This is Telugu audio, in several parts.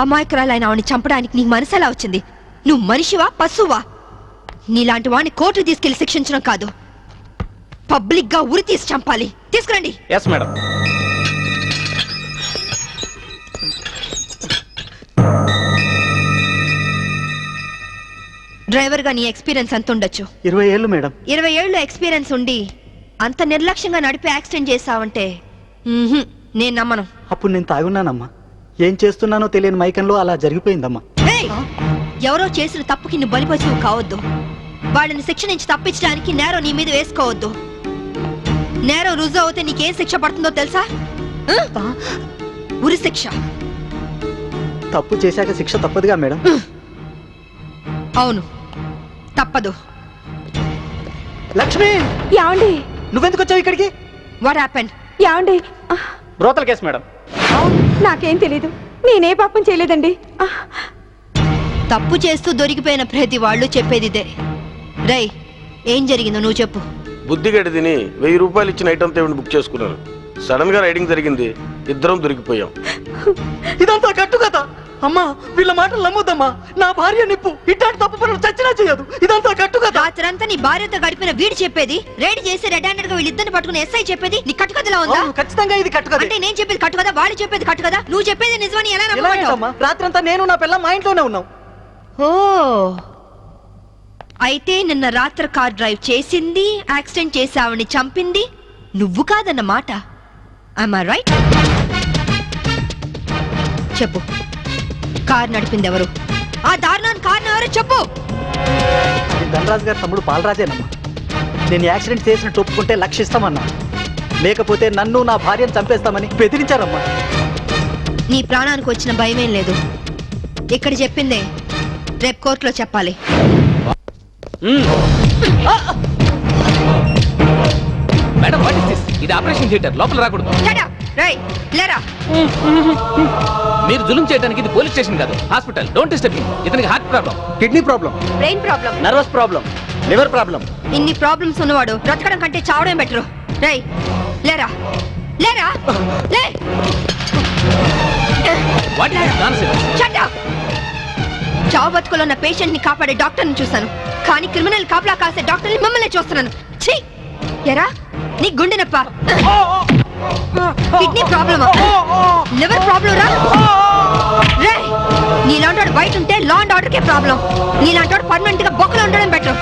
అమాయకురాలైన ఆవిని చంపడానికి నీకు మనసు ఎలా వచ్చింది? నువ్వు మనిషివా పశువా? నీలాంటి వాడిని కోర్టు తీసుకెళ్లి శిక్షించడం కాదు, పబ్లిక్ గా ఉరి తీసి చంపాలి. తీసుకురండి. Yes madam. డ్రైవర్ గా నీ ఎక్స్పీరియన్స్ ఎంత ఉండొచ్చు? 20 ఏళ్ళు మేడం. 20 ఏళ్ళు ఎక్స్పీరియన్స్ ఉండి అంత నిర్లక్ష్యంగా నడిపి యాక్సిడెంట్ చేసావంటే నేను నమ్మను. అప్పుడు నేను తాగున్నానమ్మా. ఏం చేస్తున్నానో తెలియని మైకంలో అలా జరిగిపోయిందమ్మా. ఎవరో చేసిన తప్పుకి నువ్వు బలిపశువు కావద్దు. వాళ్ళని శిక్ష నుంచి తప్పించడానికి నేరం నీ మీద వేసుకోవద్దు. నేరం రుజువు అవుతే నీకేం శిక్ష పడుతుందో తెలుసా? ఉరి శిక్ష. తప్పు చేశాక శిక్ష తప్పదుగా మేడం? అవును, తప్పదు. లక్ష్మి, యాండి నువ్వెందుకు వచ్చావు ఇక్కడికి? What happened? యాండి బ్రోతల్ కేసు మేడం. నాకేం తెలీదు, నేనే పాపం చేయలేదండి. తప్పు చేస్తూ దొరికిపోయిన ప్రతి వాళ్ళు చెప్పేది ఇదే. రై, ఏం జరిగిందో నువ్వు చెప్పు. బుద్ధిగడి తిని 1000 రూపాయలు ఇచ్చిన ఐటమ్ తేవిని బుక్ చేసుకున్నాను. సడన్ గా రైడింగ్ జరిగింది, ఇద్దరం దొరికిపోయాం. ఇదంతా కట్టు కదా అమ్మా. వీళ్ళ మాటలు నమ్మొద్దమ్మా. నా భార్య నిప్పు ఇట్లాంటి తప్పు పనులు చచ్చినా చేయదు. ఇదంతా కట్టు కదా. రాత్రంతా నీ భార్యతో గడిపిన వీడు చెప్పేది, రైడ్ చేసి రెడ్ హ్యాండెడ్ గా వీళ్ళిద్దరిని పట్టుకుని ఎస్ఐ చెప్పేది నీ కట్టుకథలా ఉందా? ఖచ్చితంగా ఇది కట్టు కదా. అంటే నేను చెప్పేది కట్టు కదా, వాళ్ళు చెప్పేది కట్టు కదా. నువ్వు చెప్పేది నిజమని ఎలా నమ్మమంటావు? రాత్రంతా నేను నా పిల్ల మా ఇంట్లోనే ఉన్నాం. ఓ, అయితే నిన్న రాత్రి కార్ డ్రైవ్ చేసింది, యాక్సిడెంట్ చేసి ఆవిని చంపింది నువ్వు కాదన్న మాట. I'm I right? చెప్పు, కార్ నడిపింది ఎవరు? ఆ దారుణాన్ని కారణం ఎవరు చెప్పు. ధనరాజు గారి తమ్ముడు బాలరాజేనమ్మా. నేను యాక్సిడెంట్ చేసినట్టు ఒప్పుకుంటే లక్షిస్తామన్నా, లేకపోతే నన్ను నా భార్యను చంపేస్తామని బెదిరించారమ్మా. నీ ప్రాణానికి వచ్చిన భయమేం లేదు. ఇక్కడ చెప్పిందే రేపు కోర్టులో చెప్పాలి. Madam, what is this? ఇది ఆపరేషన్ థియేటర్, లోపల రాకూడదు. మీరు జులుం చేయడానికి ఇది పోలీస్ స్టేషన్ కాదు, హాస్పిటల్. Don't disturb him. ఇతనికి heart problem, kidney problem, brain problem, nervous problem, liver problem. ఇన్ని ప్రాబ్లమ్స్ ఉన్నవాడు బ్రతకడం కంటే చావడం బెటరు. రై, లేరా లేరా లే. What is this nonsense? Shut up. చావు బతుకులో ఉన్న పేషెంట్ ని కాపాడే డాక్టర్ ని చూశాను, కానీ క్రిమినల్ కాపలా కాసే డాక్టర్ ని మిమ్మల్ని చూస్తున్నాను. ఛీ! ఎరా, నీ గుండె నొప్ప, కిడ్నీ ప్రాబ్లమా, లివర్ ప్రాబ్లం రా. రే, నీలాంటి బయట ఉంటే law and order K problem. నీలాంటి పర్మనెంట్ గా బొక్కలో ఉండడం బెటర్.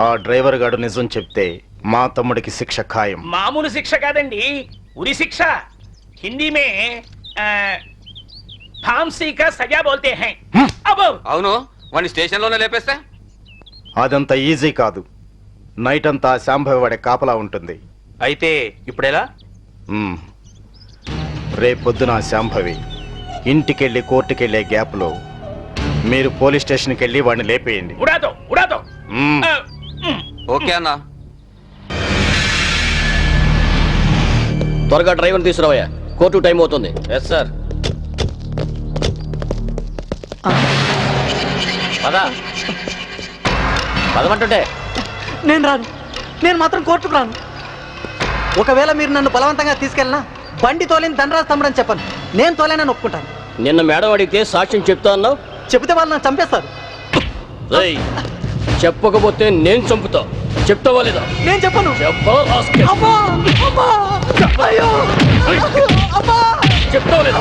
ఆ డ్రైవర్ గాడు నిజం చెప్తే మా తమ్ముడికి శిక్ష ఖాయం. మామూలు శిక్ష కాదండి, ఉరి శిక్ష. హిందీ మే फांसी का सजा बोलते हैं. अब అవును వాడిని స్టేషన్ లోనే లేపేస్తే అదంత ఈజీ కాదు. నైట్ అంతా శాంభవి వాడే కాపలా ఉంటుంది. అయితే ఇప్పుడెలా? మ్మ్. రేపొద్దున శాంభవి ఇంటికెళ్ళి కోర్టుకెళ్ళే గ్యాప్లో మీరు పోలీస్ స్టేషన్కి వెళ్ళి వాడిని లేపేయండి. उड़ा दो. మ్మ్. ఓకే అన్నా. త్వరగా డ్రైవర్ తీసుకురావయ్యా, కోర్టు టైం అవుతుంది. Yes sir. పదమంటుంటే నేను రాను. నేను మాత్రం కోర్టుకు రాను. ఒకవేళ మీరు నన్ను బలవంతంగా తీసుకెళ్ళినా బండి తోలేని ధనరాజ్ తమ్ముడని చెప్పను. నేను తోలేనని ఒప్పుకుంటాను. నిన్న మేడం అడిగితే సాక్ష్యం చెప్తా అన్నావు. చెబితే వాళ్ళు నన్ను చంపేస్తారు. రేయ్, చెప్పకపోతే నేను చంపుతా. చెప్తావా లేదా? నేను చెప్పను. చెప్పా రాస్కెల్. అమ్మా! అమ్మా! అయ్యో! అమ్మా! చెప్తావా లేదా?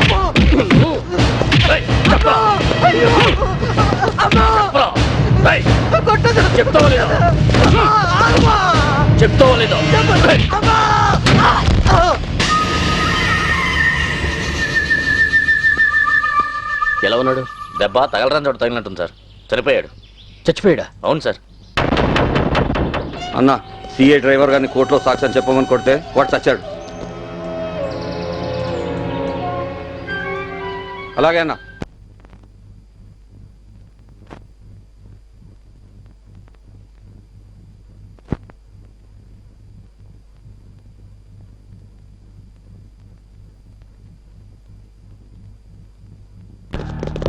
రేయ్, చెప్పరా? అయ్యో! అమ్మా! చెప్పరా? రేయ్, కొట్టొద్దు. చెప్తావా లేదా? అమ్మా! చెప్తావా లేదా? రేయ్. అమ్మా! ఎలా ఉన్నాడు? దెబ్బ తగలరాని చోట తగిలినట్టుంది సార్. చనిపోయాడు. చచ్చిపోయాడా? అవును సార్. అన్నా, సిఐ డ్రైవర్ గారిని కోర్టులో సాక్ష్యం చెప్పమని కొడితే వాడు చచ్చాడు. అలాగే అన్నా.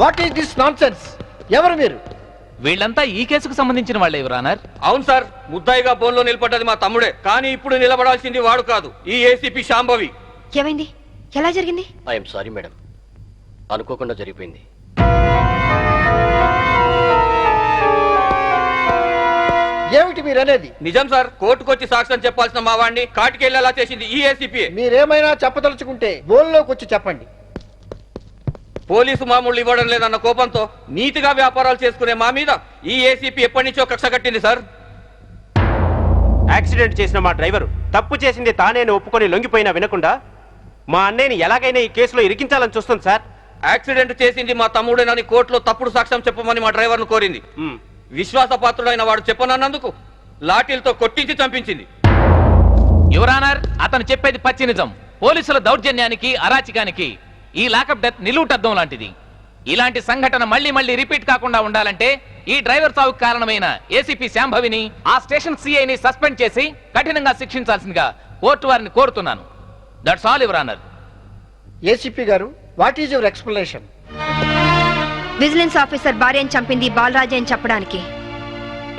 What is this nonsense? ఎవరు మీరు? వీళ్ళంతా ఈ కేసుకు సంబంధించిన వాళ్ళే యువరానర్. అవును సార్, ముద్దాయిగా ఫోన్లో నిలబడ్డది మా తమ్ముడే. కానీ ఇప్పుడు నిలబడాల్సింది వాడు కాదు, ఈ ఏసీపీ శాంభవి. ఏమైంది? ఎలా జరిగింది? ఐఎమ్ సారీ మేడం, అనుకోకుండా జరిగిపోయింది. ఏమిటి మీరు అనేది? నిజం సార్, కోర్టుకొచ్చి సాక్ష్యం చెప్పాల్సిన మా వాడిని కాటికెళ్ళేలా చేసింది ఈ ఏసీపీ. మీరేమైనా చెప్పదలుచుకుంటే బోల్లోకి వచ్చి చెప్పండి. పోలీసు మామూలు ఇవ్వడం లేదన్న కోపంతో నీతిగా వ్యాపారాలు చేసుకునే మా మీద ఈ ఏసీపీ ఎప్పటి నుంచో కక్ష కట్టింది సార్. యాక్సిడెంట్ చేసిన మా డ్రైవరు తప్పు చేసింది తానేని ఒప్పుకొని లొంగిపోయినా వినకుండా మా అన్నయ్యని ఎలాగైనా ఈ కేసులో ఇరికించాలని చూస్తుంది సార్. యాక్సిడెంట్ చేసింది మా తమ్ముడేనని కోర్టులో తప్పుడు సాక్ష్యం చెప్పమని మా డ్రైవర్ను కోరింది. విశ్వాసపాత్రుడైన వాడు చెప్పనన్నందుకు లాఠీలతో కొట్టించి చంపించింది. యువరానర్, అతను చెప్పేది పచ్చి నిజం. పోలీసుల దౌర్జన్యానికి, అరాచకానికి ఈ లాకప్ డెత్ నిలువుటద్దం లాంటిది. ఇలాంటి సంఘటన మళ్ళీ మళ్ళీ రిపీట్ కాకుండా ఉండాలంటే ఈ డ్రైవర్ సావుకు కారణమైన ఏసీపీ శాంభవిని, ఆ స్టేషన్ సిఐని సస్పెండ్ చేసి కఠినంగా శిక్షించాల్సిందిగా కోర్టు వారిని కోరుతున్నాను. That's all your honour. ACP గారు, what is your explanation? Vigilance officer భార్యను చంపింది బాలరాజే అని చెప్పడానికి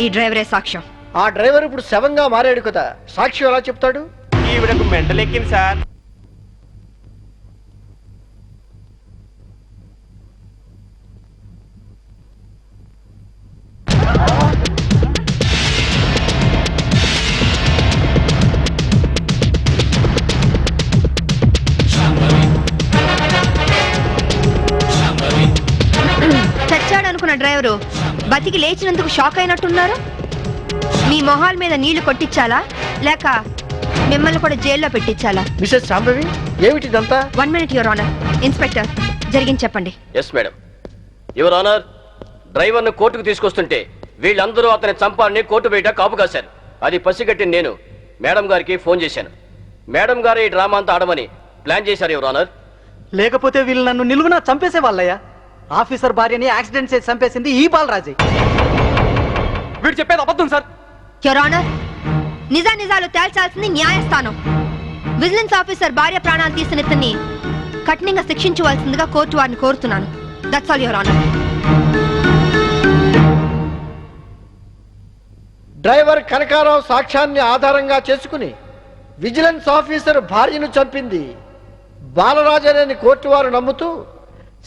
ఈ డ్రైవరే సాక్ష్యం. ఆ డ్రైవర్ ఇప్పుడు శవంగా మారాడు కదా, సాక్షి ఎలా చెప్తాడు? ఈవిడకు మెంటలెక్కింది సార్. చచ్చాడనుకున్న డ్రైవరు బతికి లేచినందుకు షాక్ అయినట్టున్నారు. మీ మొహాల మీద నీళ్లు కొట్టించాలా లేక మిమ్మల్ని కూడా జైల్లో పెట్టించాలా? మిసెస్ శాంభవి, ఏమిటిదంతా? 1 minute యువర్ ఆనర్. ఇన్స్పెక్టర్, జరిగింది చెప్పండి. Yes madam. యువర్ ఆనర్, డ్రైవర్ను కోర్టుకు తీసుకొస్తుంటే వీళ్ళందరూ అతని చంపాలని కోర్టు బయట కాపు కాశారు. అది పసిగట్టి నేను మేడం గారికి ఫోన్ చేశాను. మేడం గారు ఈ డ్రామా అంతా ఆడమని ప్లాన్ చేశారు యువర్ ఆనర్. లేకపోతే వీళ్ళు నన్ను నిలువునా చంపేసే వాళ్ళయ్యా. ఆఫీసర్ భార్యని యాక్సిడెంట్ చేసి చంపేసింది ఈ బాలరాజే. వీడు చెప్పేది అబద్ధం సార్. యువర్ ఆనర్, నిజాలు తేల్చాల్సింది న్యాయస్థానం. విజిలెన్స్ ఆఫీసర్ భార్య ప్రాణాలు తీసిన ఇతన్ని కఠినంగా శిక్షించవలసిందిగా కోర్టు వారిని కోరుతున్నాను. That's all your honour. Driver Kanakarao సాక్ష్యాన్ని ఆధారంగా చేసుకుని విజిలెన్స్ ఆఫీసర్ భార్యను చంపింది బాలరాజనేని కోర్టు వారు నమ్ముతూ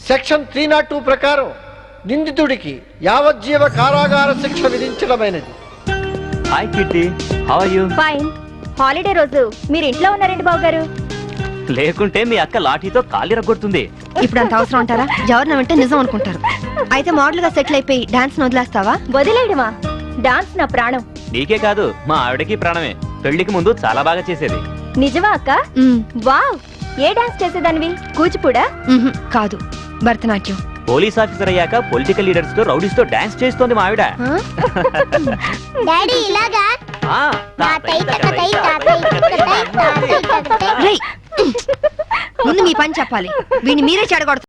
సెక్షన్ 302 ప్రకారం నిందితుడికి యావజ్జీవ కారాగార శిక్ష విధించడమైనది. Hi Kitty, how are you? Fine. Holiday రోజు మీరు ఇంట్లో ఉన్నారండి బాబు గారు. లేకుంటే మీ అక్క లాఠీతో కాలి రగ్గొడుతుంది. ఇప్పుడు అంత అవసరం అంటారా? ఎవరిన వింటే నిజం అనుకుంటారు. అయితే మోడల్ గా సెటిల్ అయిపోయి డాన్స్ వదిలేస్తావా? వదిలేయడమా? డాన్స్ నా ప్రాణం. నీకే కాదు మా ఆవిడకి ప్రాణమే. పెళ్లికి ముందు చాలా బాగా చేసేది. నిజమా అక్క? వావ్, ఏ డాన్స్ చేసేదానివి? కూచిపూడా? కాదు, భరతనాట్యం. పోలీస్ ఆఫీసర్ అయ్యాక పొలిటికల్ లీడర్స్ తో రౌడీస్ తో డాన్స్ చేస్తోంది మా ఆవిడ. డాడీ ఇలాగా ఆ, రేయ్, ముందు మీ పని చెప్పాలి. వీడిని మీరే చెడగొడతారు.